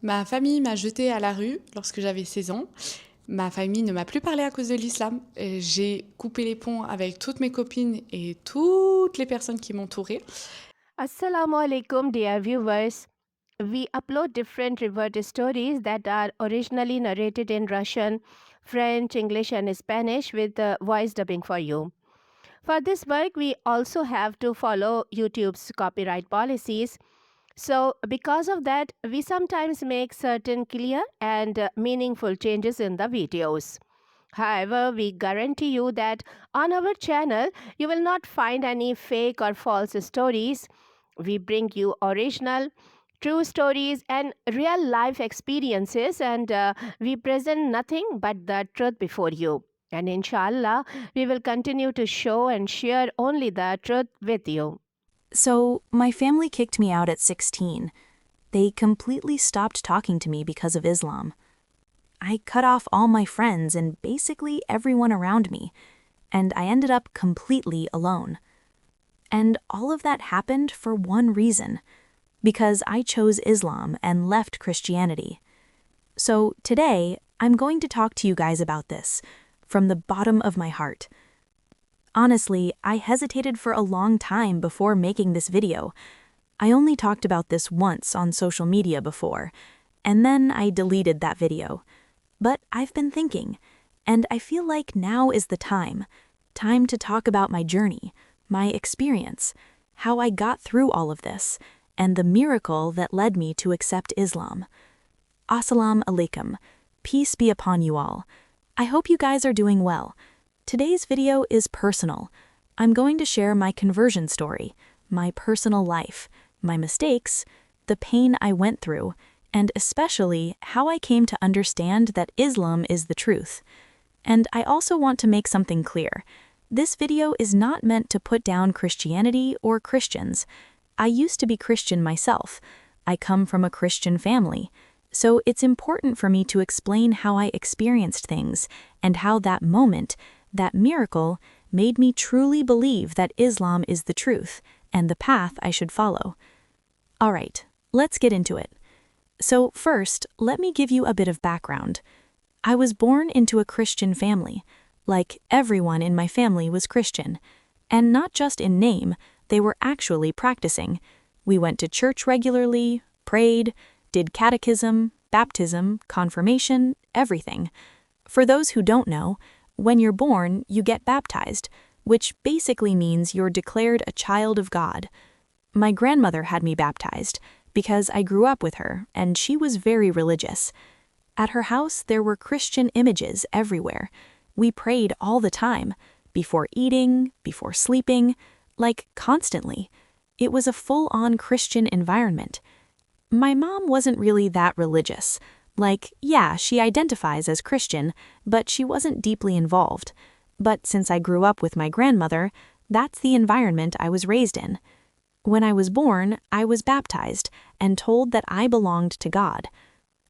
Ma famille m'a jetée à la rue lorsque j'avais 16 ans. Ma famille ne m'a plus parlé à cause de l'islam. J'ai coupé les ponts avec toutes mes copines et toutes les personnes qui m'entouraient. Assalamu alaikum, dear viewers. We upload different revert stories that are originally narrated in Russian, French, English, and Spanish with voice dubbing for you. For this work, we also have to follow YouTube's copyright policies. So, because of that, we sometimes make certain clear and meaningful changes in the videos. However, we guarantee you that on our channel, you will not find any fake or false stories. We bring you original, true stories and real life experiences, and we present nothing but the truth before you. And inshallah, we will continue to show and share only the truth with you. So, my family kicked me out at 16. They completely stopped talking to me because of Islam. I cut off all my friends and basically everyone around me, and I ended up completely alone. And all of that happened for one reason because I chose Islam and left Christianity. So, today, I'm going to talk to you guys about this from the bottom of my heart. Honestly, I hesitated for a long time before making this video. I only talked about this once on social media before, and then I deleted that video. But I've been thinking, and I feel like now is the time to talk about my journey, my experience, how I got through all of this, and the miracle that led me to accept Islam. Assalamu alaikum. Peace be upon you all. I hope you guys are doing well. Today's video is personal. I'm going to share my conversion story, my personal life, my mistakes, the pain I went through, and especially how I came to understand that Islam is the truth. And I also want to make something clear. This video is not meant to put down Christianity or Christians. I used to be Christian myself. I come from a Christian family. So it's important for me to explain how I experienced things and how that moment, that miracle, made me truly believe that Islam is the truth and the path I should follow. All right, let's get into it. So first, let me give you a bit of background. I was born into a Christian family. Like everyone in my family was Christian. And not just in name, they were actually practicing. We went to church regularly, prayed, did catechism, baptism, confirmation, everything. For those who don't know, when you're born, you get baptized, which basically means you're declared a child of God. My grandmother had me baptized because I grew up with her and she was very religious. At her house, there were Christian images everywhere. We prayed all the time, before eating, before sleeping, like constantly. It was a full-on Christian environment. My mom wasn't really that religious. Like, yeah, she identifies as Christian, but she wasn't deeply involved. But since I grew up with my grandmother, that's the environment I was raised in. When I was born, I was baptized and told that I belonged to God.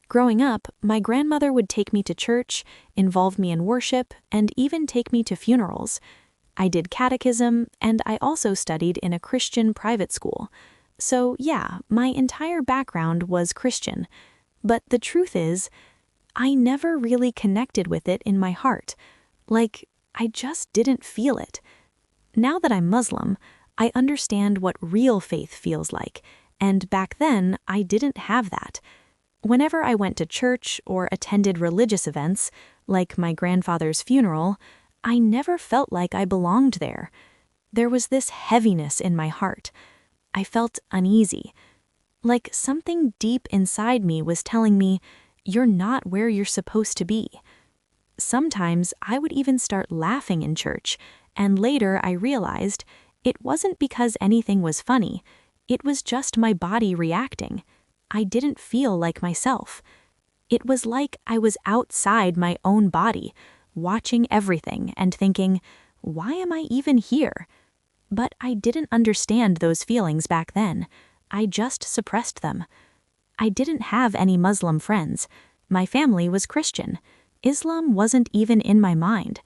Growing up, my grandmother would take me to church, involve me in worship, and even take me to funerals. I did catechism, and I also studied in a Christian private school. So yeah, my entire background was Christian. But the truth is, I never really connected with it in my heart. Like, I just didn't feel it. Now that I'm Muslim, I understand what real faith feels like, and back then, I didn't have that. Whenever I went to church or attended religious events, like my grandfather's funeral, I never felt like I belonged there. There was this heaviness in my heart. I felt uneasy. Like something deep inside me was telling me, you're not where you're supposed to be. Sometimes I would even start laughing in church, and later I realized it wasn't because anything was funny. It was just my body reacting. I didn't feel like myself. It was like I was outside my own body, watching everything and thinking, why am I even here? But I didn't understand those feelings back then. I just suppressed them. I didn't have any Muslim friends. My family was Christian. Islam wasn't even in my mind.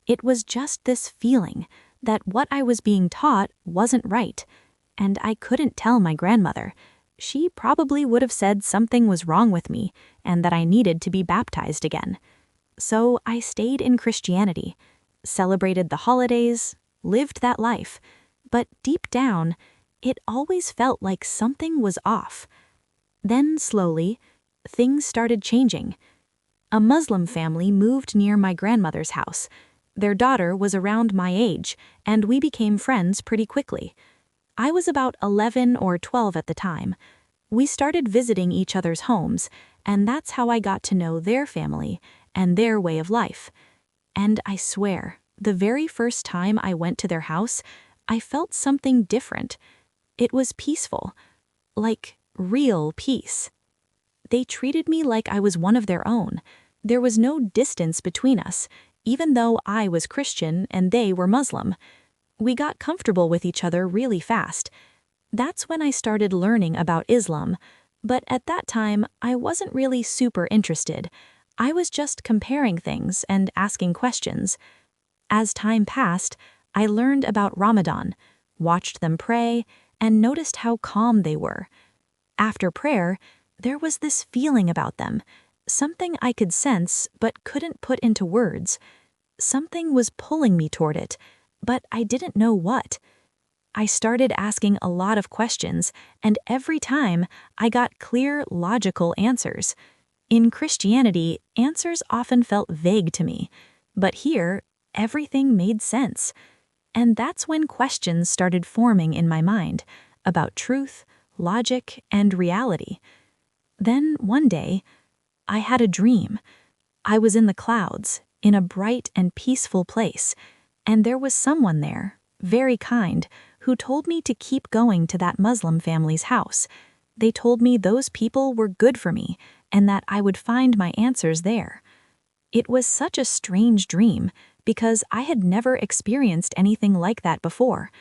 It was just this feeling that what I was being taught wasn't right. And I couldn't tell my grandmother. she probably would have said something was wrong with me and that I needed to be baptized again. So I stayed in Christianity, celebrated the holidays, lived that life, but deep down, it always felt like something was off. Then, slowly, things started changing. A Muslim family moved near my grandmother's house. Their daughter was around my age, and we became friends pretty quickly. I was about 11 or 12 at the time. We started visiting each other's homes, and that's how I got to know their family and their way of life. And I swear, the very first time I went to their house, I felt something different. It was peaceful, like real peace. They treated me like I was one of their own. There was no distance between us, even though I was Christian and they were Muslim. We got comfortable with each other really fast. That's when I started learning about Islam, but at that time, I wasn't really super interested. I was just comparing things and asking questions. As time passed, I learned about Ramadan, watched them pray, and noticed how calm they were. After prayer, there was this feeling about them, something I could sense but couldn't put into words. Something was pulling me toward it, but I didn't know what. I started asking a lot of questions, and every time I got clear, logical answers. In Christianity, answers often felt vague to me, but here, everything made sense. And that's when questions started forming in my mind about truth, logic, and reality. Then, one day, I had a dream. I was in the clouds, in a bright and peaceful place, and there was someone there, very kind, who told me to keep going to that Muslim family's house. They told me those people were good for me, and that I would find my answers there. It was such a strange dream, because I had never experienced anything like that before.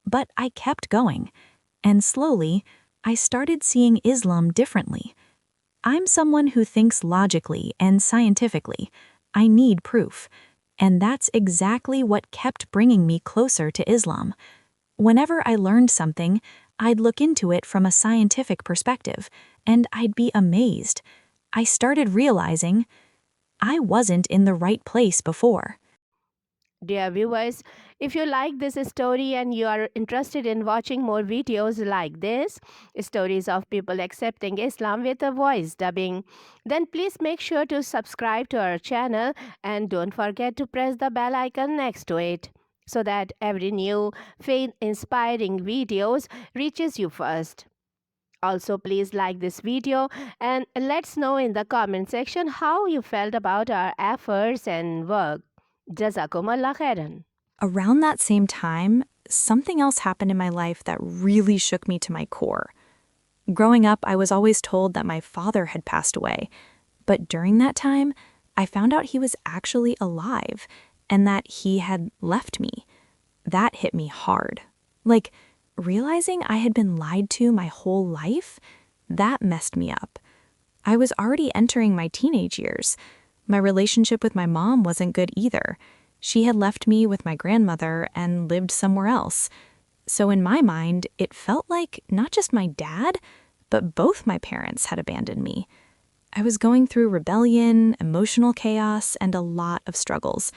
But I kept going, and slowly, I started seeing Islam differently. I'm someone who thinks logically and scientifically. I need proof. And that's exactly what kept bringing me closer to Islam. Whenever I learned something, I'd look into it from a scientific perspective, and I'd be amazed. I started realizing I wasn't in the right place before. Dear viewers, if you like this story and you are interested in watching more videos like this, stories of people accepting Islam with a voice dubbing, then please make sure to subscribe to our channel and don't forget to press the bell icon next to it so that every new faith-inspiring videos reaches you first. Also, please like this video and let's know in the comment section how you felt about our efforts and work. Jazakumullah khairan. Around that same time, something else happened in my life that really shook me to my core. Growing up, I was always told that my father had passed away, but during that time, I found out he was actually alive and that he had left me. That hit me hard. Like, realizing I had been lied to my whole life, that messed me up. I was already entering my teenage years. My relationship with my mom wasn't good either. She had left me with my grandmother and lived somewhere else. So in my mind, it felt like not just my dad, but both my parents had abandoned me. I was going through rebellion, emotional chaos, and a lot of struggles.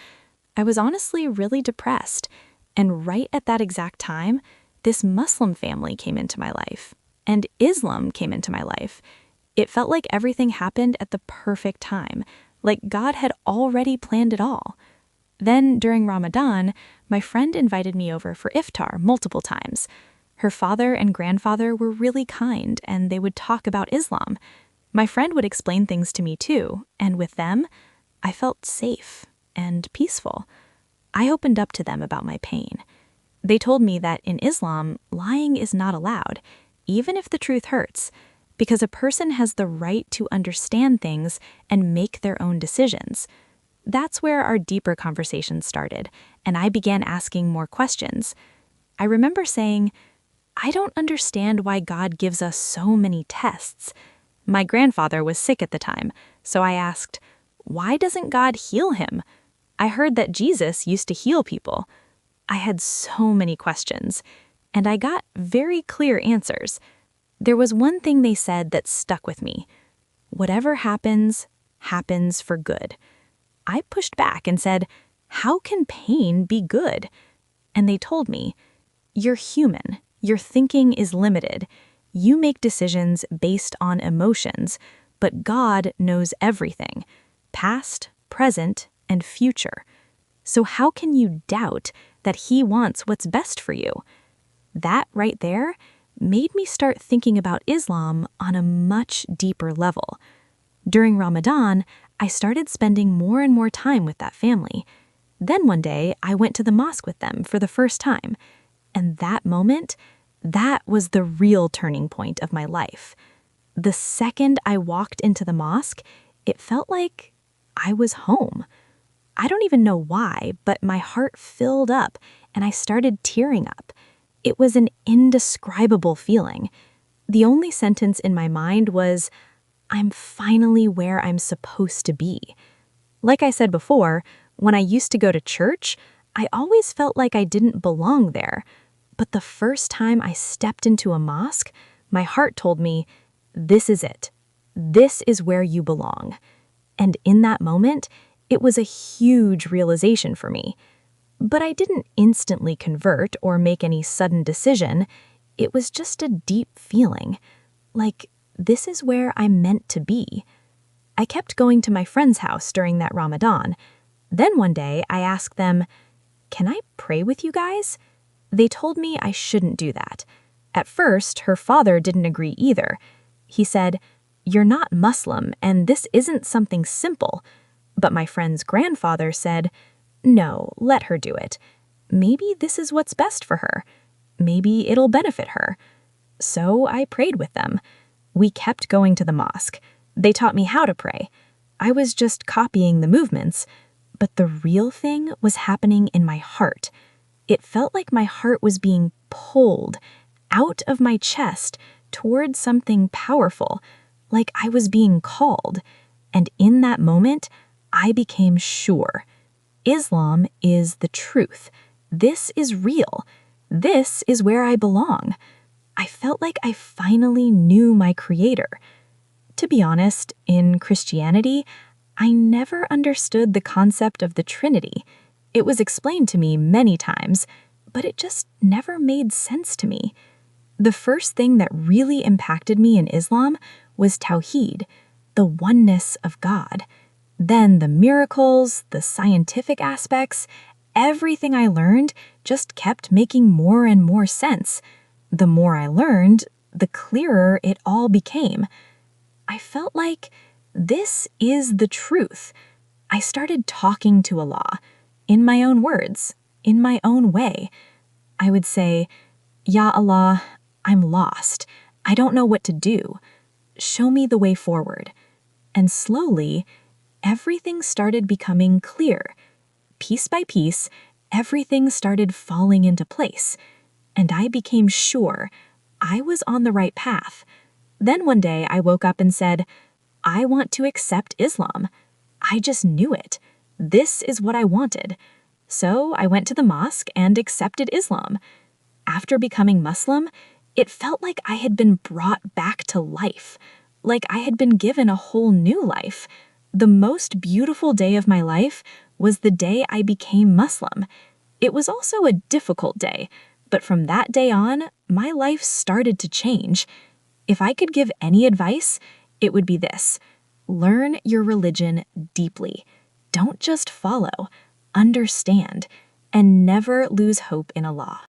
I was honestly really depressed. And right at that exact time, this Muslim family came into my life, and Islam came into my life. It felt like everything happened at the perfect time, like God had already planned it all. Then, during Ramadan, my friend invited me over for iftar multiple times. Her father and grandfather were really kind, and they would talk about Islam. My friend would explain things to me too, and with them, I felt safe and peaceful. I opened up to them about my pain. They told me that in Islam, lying is not allowed, even if the truth hurts, because a person has the right to understand things and make their own decisions. That's where our deeper conversation started, and I began asking more questions. I remember saying, I don't understand why God gives us so many tests. My grandfather was sick at the time, so I asked, why doesn't God heal him? I heard that Jesus used to heal people. I had so many questions, and I got very clear answers. There was one thing they said that stuck with me. Whatever happens, happens for good. I pushed back and said, how can pain be good? And they told me, you're human. Your thinking is limited. You make decisions based on emotions, but God knows everything, past, present, and future. So how can you doubt that He wants what's best for you? That right there made me start thinking about Islam on a much deeper level. During Ramadan, I started spending more and more time with that family. Then one day, I went to the mosque with them for the first time. And that moment, that was the real turning point of my life. The second I walked into the mosque, it felt like I was home. I don't even know why, but my heart filled up and I started tearing up. It was an indescribable feeling. The only sentence in my mind was, I'm finally where I'm supposed to be. Like I said before, when I used to go to church, I always felt like I didn't belong there. But the first time I stepped into a mosque, my heart told me, this is it. This is where you belong. And in that moment, it was a huge realization for me. But I didn't instantly convert or make any sudden decision. It was just a deep feeling, like this is where I'm meant to be. I kept going to my friend's house during that Ramadan. Then one day I asked them, can I pray with you guys? They told me I shouldn't do that. At first, her father didn't agree either. He said, you're not Muslim and this isn't something simple. But my friend's grandfather said, no, let her do it. Maybe this is what's best for her. Maybe it'll benefit her. So I prayed with them. We kept going to the mosque. They taught me how to pray. I was just copying the movements, but the real thing was happening in my heart. It felt like my heart was being pulled out of my chest toward something powerful, like I was being called. And in that moment, I became sure. Islam is the truth. This is real. This is where I belong. I felt like I finally knew my Creator. To be honest, in Christianity, I never understood the concept of the Trinity. It was explained to me many times, but it just never made sense to me. The first thing that really impacted me in Islam was Tawheed, the oneness of God. Then the miracles, the scientific aspects, everything I learned just kept making more and more sense. The more I learned, the clearer it all became. I felt like this is the truth. I started talking to Allah, in my own words, in my own way. I would say, Ya Allah, I'm lost. I don't know what to do. Show me the way forward. And slowly, everything started becoming clear. Piece by piece, everything started falling into place. And I became sure I was on the right path. Then one day I woke up and said, I want to accept Islam. I just knew it. This is what I wanted. So I went to the mosque and accepted Islam. After becoming Muslim, it felt like I had been brought back to life, like I had been given a whole new life. The most beautiful day of my life was the day I became Muslim. It was also a difficult day, but from that day on, my life started to change. If I could give any advice, it would be this: learn your religion deeply. Don't just follow, understand, and never lose hope in Allah.